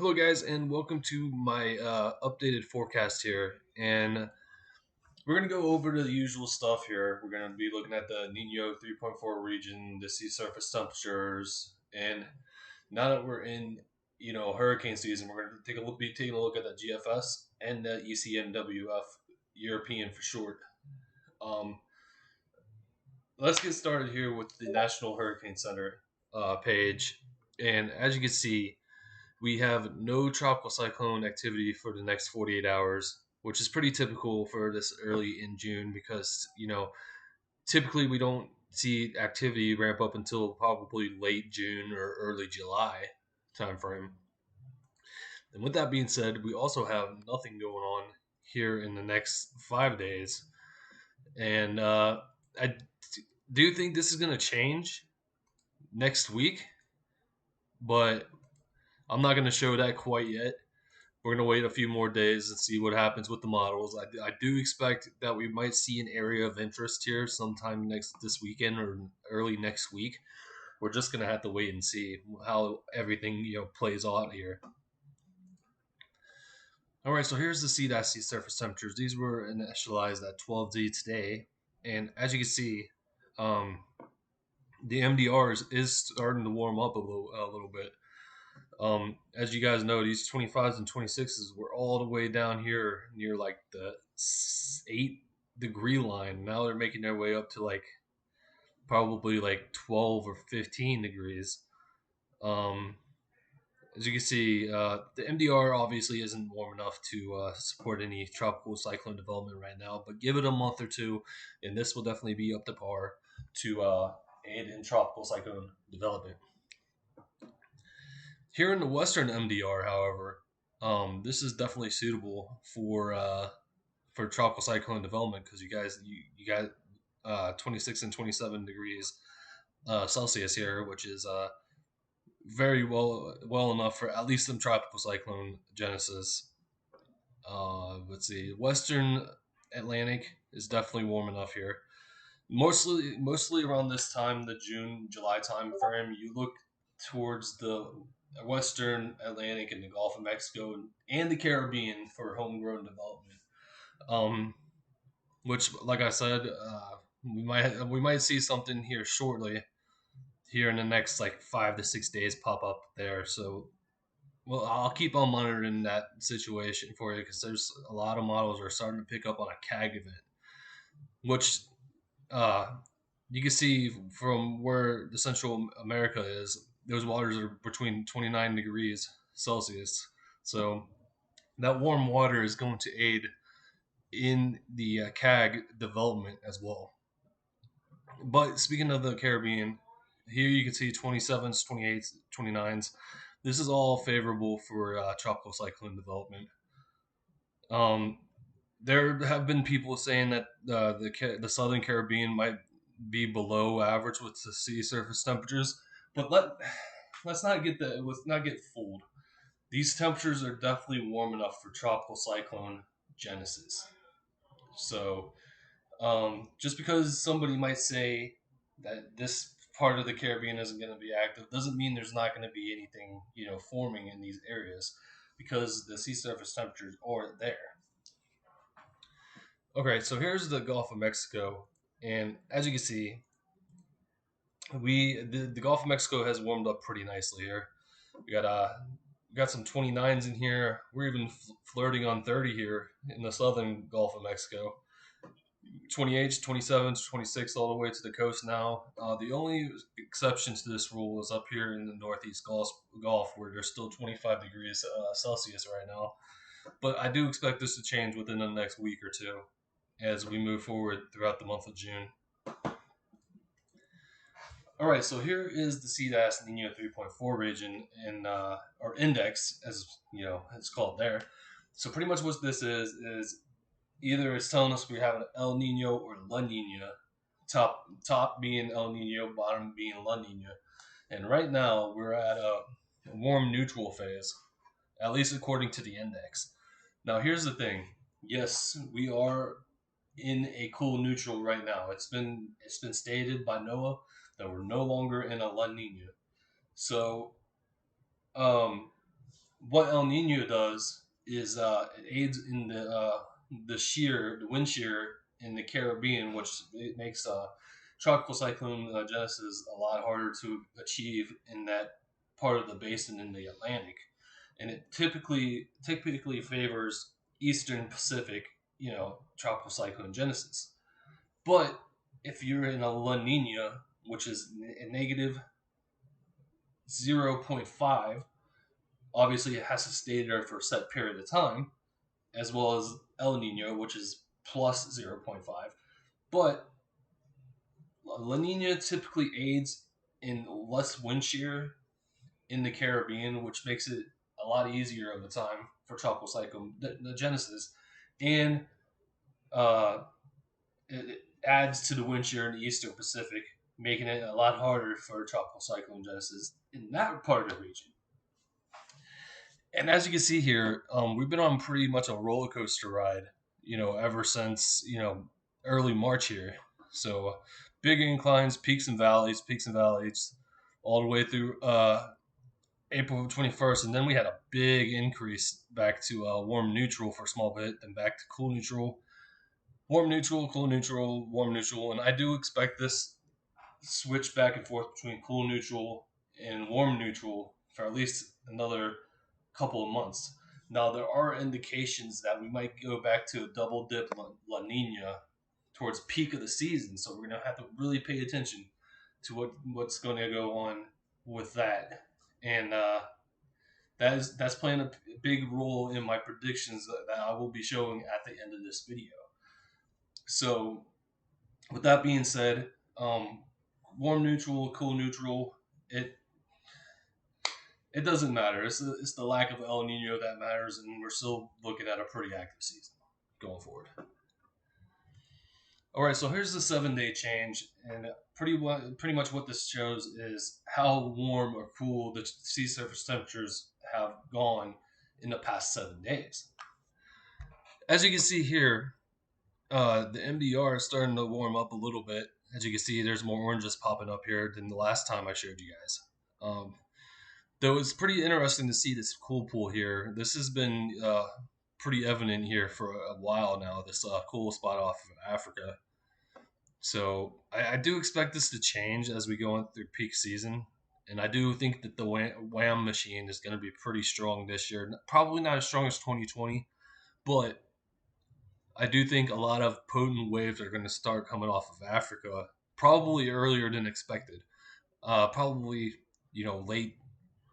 Hello, guys, and welcome to my updated forecast here. And we're going to go over the usual stuff here. We're going to be looking at the Nino 3.4 region, the sea surface temperatures, and now that we're in hurricane season, we're going to be taking a look at the GFS and the Ecmwf, European for short. Um, let's get started here with the National Hurricane Center page, and as you can see, we have no tropical cyclone activity for the next 48 hours, which is pretty typical for this early in June because, typically we don't see activity ramp up until probably late June or early July timeframe. And with that being said, we also have nothing going on here in the next 5 days. And I do think this is going to change next week, but I'm not going to show that quite yet. We're going to wait a few more days and see what happens with the models. I do expect that we might see an area of interest here sometime this weekend or early next week. We're just going to have to wait and see how everything plays out here. All right, so here's the sea surface temperatures. These were initialized at 12D today, and as you can see, um, the MDR is starting to warm up a little bit. As you guys know, these 25s and 26s were all the way down here near like the 8-degree line. Now they're making their way up to like probably like 12 or 15 degrees. Um, as you can see, the MDR obviously isn't warm enough to support any tropical cyclone development right now, but give it a month or two, and this will definitely be up to par to aid in tropical cyclone development. Here in the Western MDR, however, this is definitely suitable for tropical cyclone development because you got 26 and 27 degrees Celsius here, which is very well enough for at least some tropical cyclone genesis. Let's see, Western Atlantic is definitely warm enough here. Mostly around this time, the June July time frame, you look towards the Western Atlantic and the Gulf of Mexico and the Caribbean for homegrown development. Which, like I said, we might see something here shortly, here in the next like 5 to 6 days pop up there. So, well, I'll keep on monitoring that situation for you because there's a lot of models are starting to pick up on a CAG event, which uh, you can see from where the Central America is. Those waters are between 29 degrees Celsius. So that warm water is going to aid in the CAG development as well. But speaking of the Caribbean, here you can see 27s, 28s, 29s. This is all favorable for tropical cyclone development. Um, there have been people saying that the Southern Caribbean might be below average with the sea surface temperatures, but let's not get fooled. These temperatures are definitely warm enough for tropical cyclone genesis. So just because somebody might say that this part of the Caribbean isn't going to be active doesn't mean there's not going to be anything forming in these areas because the sea surface temperatures aren't there. Okay, so here's the Gulf of Mexico, and as you can see, the Gulf of Mexico has warmed up pretty nicely here. We got some 29s in here. We're even flirting on 30 here in the southern Gulf of Mexico. 28s, 27s, 26 all the way to the coast now. The only exception to this rule is up here in the northeast Gulf where there's still 25 degrees Celsius right now. But I do expect this to change within the next week or two as we move forward throughout the month of June. All right, so here is the CDAS Nino 3.4 region in or index, as it's called there. So pretty much what this is either it's telling us we have an El Nino or La Nina, top being El Nino, bottom being La Nina, and right now we're at a warm neutral phase, at least according to the index. Now here's the thing: yes, we are in a cool neutral right now. It's been stated by NOAA that we're no longer in a La Nina. So, what El Nino does is it aids in the wind shear in the Caribbean, which it makes tropical cyclone genesis a lot harder to achieve in that part of the basin in the Atlantic, and it typically favors Eastern Pacific, tropical cyclone genesis. But if you're in a La Nina, which is a negative 0.5, obviously it has to stay there for a set period of time, as well as El Nino, which is plus 0.5. But La Nina typically aids in less wind shear in the Caribbean, which makes it a lot easier of the time for tropical cyclone the genesis, and uh, it adds to the wind shear in the Eastern Pacific, making it a lot harder for tropical cyclone genesis in that part of the region. And as you can see here, we've been on pretty much a roller coaster ride, ever since early March here. So big inclines, peaks and valleys, all the way through April 21st, and then we had a big increase back to warm neutral for a small bit, then back to cool neutral, warm neutral, cool neutral, warm neutral, and I do expect this switch back and forth between cool neutral and warm neutral for at least another couple of months. Now, there are indications that we might go back to a double dip La Nina towards peak of the season, so we're going to have to really pay attention to what's going to go on with that. And that's playing a big role in my predictions that I will be showing at the end of this video. So, with that being said, warm neutral, cool neutral, it doesn't matter. It's the lack of El Nino that matters, and we're still looking at a pretty active season going forward. All right, so here's the 7-day change, and pretty much what this shows is how warm or cool the sea surface temperatures have gone in the past 7 days. As you can see here, the MDR is starting to warm up a little bit. As you can see, there's more oranges popping up here than the last time I showed you guys. Though it's pretty interesting to see this cool pool here. This has been pretty evident here for a while now, this cool spot off of Africa. So I do expect this to change as we go through peak season. And I do think that the WAM machine is going to be pretty strong this year. Probably not as strong as 2020, but I do think a lot of potent waves are going to start coming off of Africa, probably earlier than expected. Probably,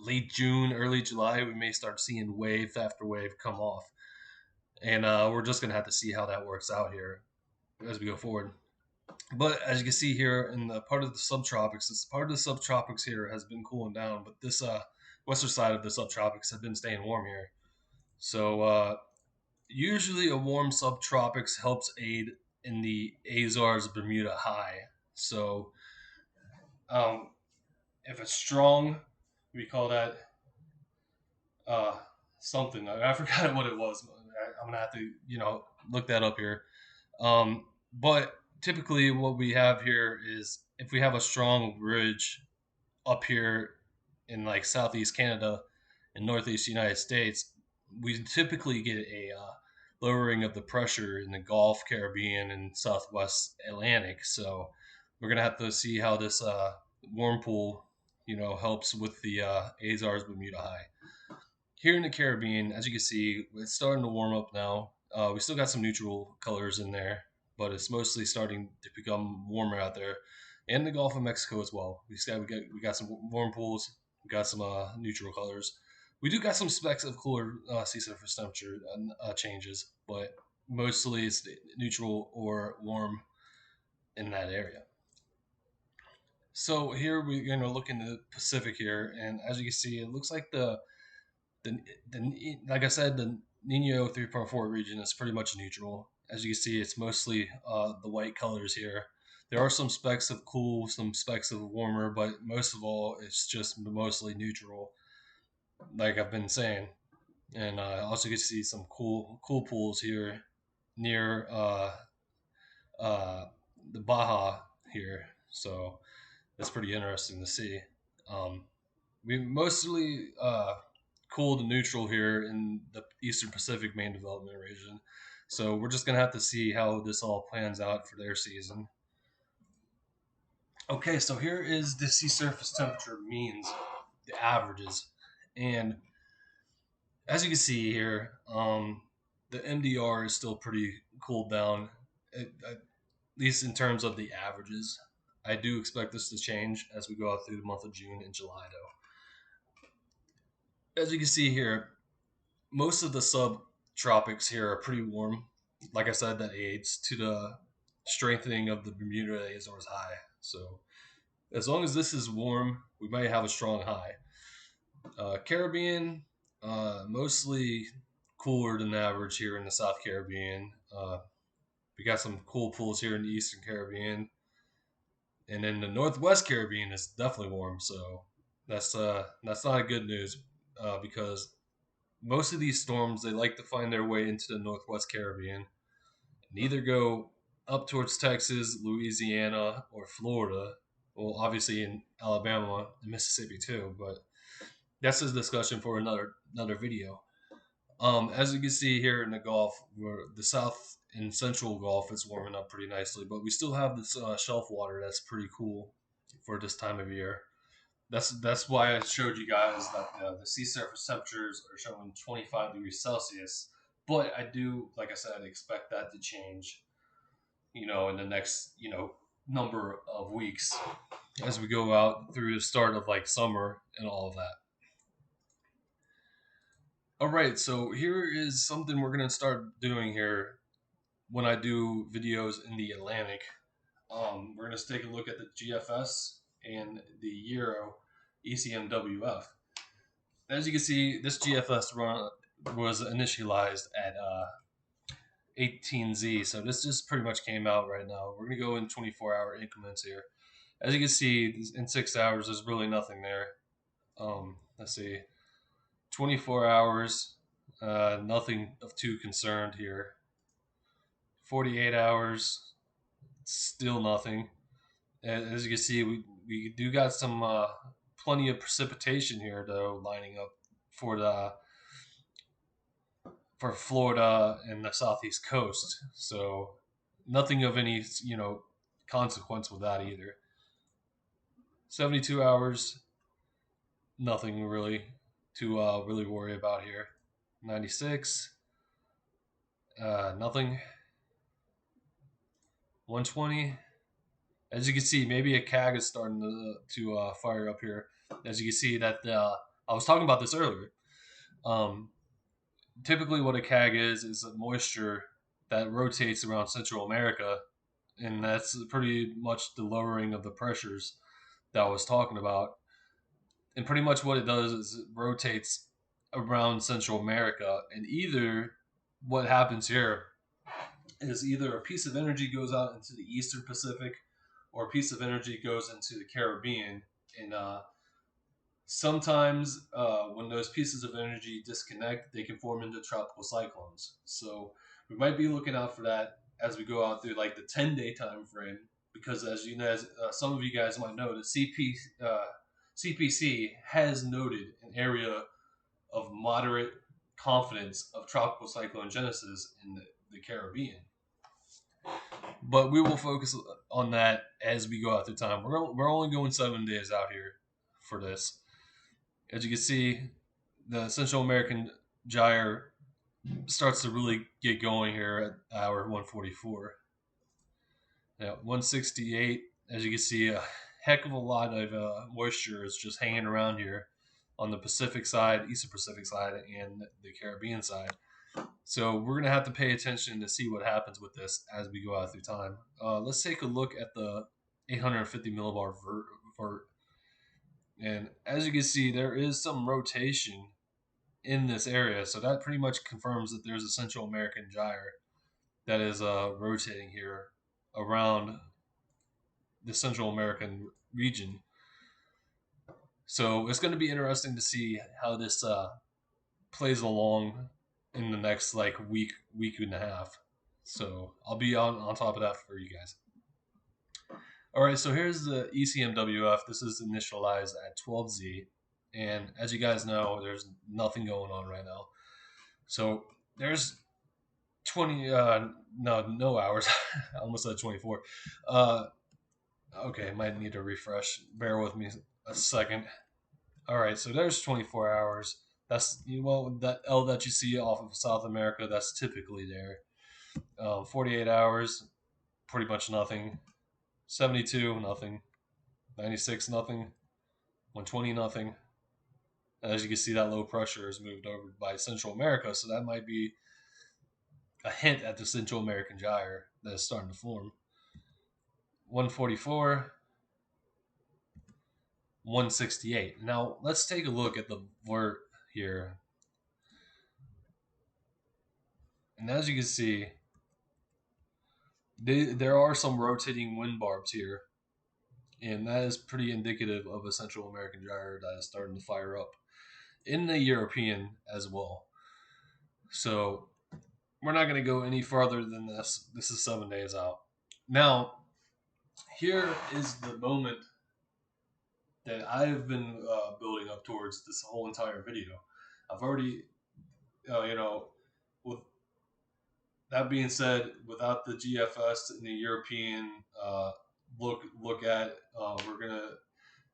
late June, early July, we may start seeing wave after wave come off. And we're just going to have to see how that works out here as we go forward. But as you can see here in the part of the subtropics, this part of the subtropics here has been cooling down, but this western side of the subtropics has been staying warm here. So usually a warm subtropics helps aid in the Azores Bermuda high. So if it's strong, we call that uh, something. I forgot what it was. I'm gonna have to look that up here. But typically, what we have here is if we have a strong ridge up here in like southeast Canada and northeast United States, we typically get a lowering of the pressure in the Gulf, Caribbean, and Southwest Atlantic. So we're gonna have to see how this warm pool, helps with the Azores Bermuda high. Here in the Caribbean, as you can see, it's starting to warm up now. We still got some neutral colors in there, but it's mostly starting to become warmer out there, and the Gulf of Mexico as well. We got some warm pools. We got some neutral colors. We do got some specks of cooler sea surface temperature changes, but mostly it's neutral or warm in that area. So here we're going to look in the Pacific here, and as you can see, it looks like the like I said, the Nino 3.4 region is pretty much neutral. As you can see, it's mostly the white colors here. There are some specks of cool, some specks of warmer, but most of all, it's just mostly neutral, like I've been saying. And also get to see some cool pools here near uh, the Baja here. So that's pretty interesting to see. We mostly cool to neutral here in the Eastern Pacific main development region. So we're just going to have to see how this all plans out for their season. Okay, so here is the sea surface temperature means, the averages. And as you can see here, the MDR is still pretty cooled down, at least in terms of the averages. I do expect this to change as we go out through the month of June and July, though. As you can see here, most of the subtropics here are pretty warm. Like I said, that aids to the strengthening of the Bermuda Azores high. So as long as this is warm, we might have a strong high. Caribbean, mostly cooler than average here in the South Caribbean. We got some cool pools here in the Eastern Caribbean, and then the Northwest Caribbean is definitely warm. So that's not a good news, because most of these storms, they like to find their way into the Northwest Caribbean and either go up towards Texas, Louisiana, or Florida. Well, obviously in Alabama and Mississippi too, but that's a discussion for another video. As you can see here in the Gulf, where the South and Central Gulf is warming up pretty nicely, but we still have this shelf water that's pretty cool for this time of year. That's why I showed you guys that the sea surface temperatures are showing 25 degrees Celsius. But I do, like I said, expect that to change, in the next, number of weeks as we go out through the start of like summer and all of that. All right, so here is something we're gonna start doing here when I do videos in the Atlantic. We're gonna take a look at the GFS and the Euro Ecmwf. As you can see, this GFS run was initialized at 18Z, so this just pretty much came out right now. We're gonna go in 24-hour increments here. As you can see, in 6 hours, there's really nothing there. Let's see, 24 hours, nothing of too concerned here. 48 hours, still nothing. As you can see, we do got some plenty of precipitation here though, lining up for the for Florida and the southeast coast. So nothing of any consequence with that either. 72 hours, nothing really to really worry about here. 96, nothing. 120. As you can see, maybe a CAG is starting to fire up here. As you can see that I was talking about this earlier. Typically, what a CAG is a moisture that rotates around Central America, and that's pretty much the lowering of the pressures that I was talking about. And pretty much what it does is it rotates around Central America, and either what happens here is either a piece of energy goes out into the Eastern Pacific or a piece of energy goes into the Caribbean. And sometimes when those pieces of energy disconnect, they can form into tropical cyclones. So we might be looking out for that as we go out through like the 10-day time frame, because as you know, some of you guys might know, the CPC has noted an area of moderate confidence of tropical cyclone genesis in the Caribbean. But we will focus on that as we go out through time. We're only going 7 days out here for this. As you can see, the Central American gyre starts to really get going here at hour 144. Now, 168, as you can see, a heck of a lot of moisture is just hanging around here on the Pacific side, Eastern Pacific side, and the Caribbean side. So we're going to have to pay attention to see what happens with this as we go out through time. Let's take a look at the 850 millibar vert. And as you can see, there is some rotation in this area. So that pretty much confirms that there's a Central American gyre that is rotating here around the Central American region. So it's going to be interesting to see how this plays along in the next like week and a half. So I'll be on top of that for you guys. All right, so here's the ECMWF. This is initialized at 12Z. And as you guys know, there's nothing going on right now. So there's 20, no hours. I almost said 24. Uh, okay, might need to refresh. Bear with me a second. All right, so there's 24 hours. That's, that L that you see off of South America, that's typically there. 48 hours, pretty much nothing. 72, nothing. 96, nothing. 120, nothing. As you can see, that low pressure is moved over by Central America, so that might be a hint at the Central American gyre that is starting to form. 144, 168. Now, let's take a look at the vert here. And as you can see, there are some rotating wind barbs here. And that is pretty indicative of a Central American gyre that is starting to fire up in the European as well. So we're not going to go any farther than this. This is 7 days out. Now, here is the moment that I've been building up towards this whole entire video. I've already, with that being said, without the GFS and the European look at, we're gonna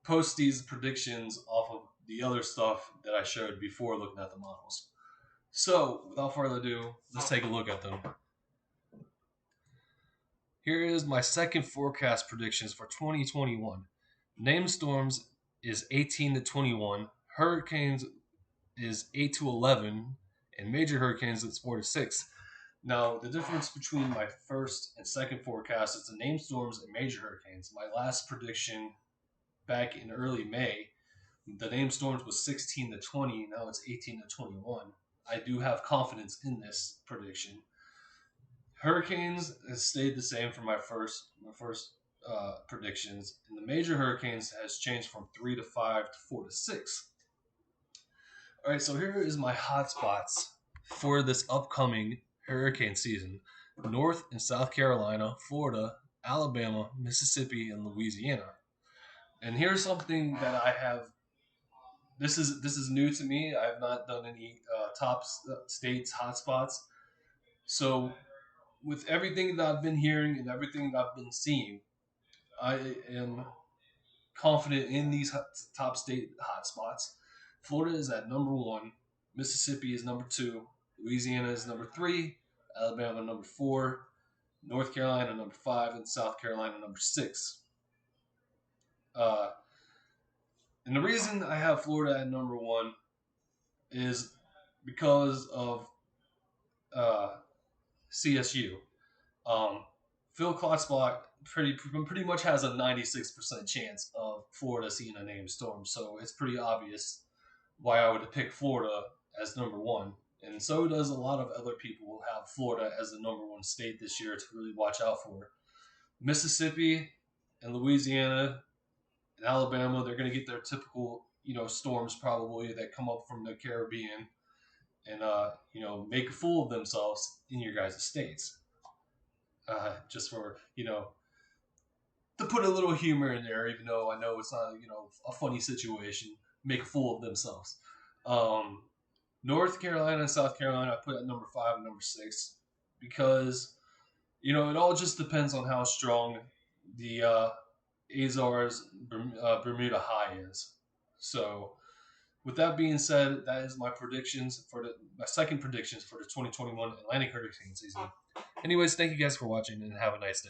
post these predictions off of the other stuff that I showed before looking at the models. So, without further ado, let's take a look at them. Here is my second forecast predictions for 2021. Named storms is 18 to 21. Hurricanes is 8 to 11. And major hurricanes is 4 to 6. Now, the difference between my first and second forecast is the named storms and major hurricanes. My last prediction back in early May, the named storms was 16 to 20. Now it's 18 to 21. I do have confidence in this prediction. Hurricanes has stayed the same for my first predictions, and the major hurricanes has changed from 3 to 5 to 4 to 6. All right, so here is my hotspots for this upcoming hurricane season: North and South Carolina, Florida, Alabama, Mississippi, and Louisiana. And here's something that I have. This is new to me. I have not done any top states hotspots. So with everything that I've been hearing and everything that I've been seeing, I am confident in these top state hotspots. Florida is at number 1. Mississippi is number 2. Louisiana is number 3. Alabama number 4. North Carolina number 5. And South Carolina number 6. And the reason I have Florida at number 1 is because of CSU. Phil Klotzbach pretty much has a 96% chance of Florida seeing a named storm, so it's pretty obvious why I would pick Florida as number 1. And so does a lot of other people who have Florida as the number 1 state this year to really watch out for. Mississippi and Louisiana and Alabama, they're going to get their typical, storms probably that come up from the Caribbean and, make a fool of themselves in your guys' states. Just for, to put a little humor in there, even though I know it's not, a funny situation, make a fool of themselves. North Carolina and South Carolina, I put at number 5 and number 6 because, it all just depends on how strong the Azores Bermuda High is. So, with that being said, that is my predictions my second predictions for the 2021 Atlantic hurricane season. Anyways, thank you guys for watching and have a nice day.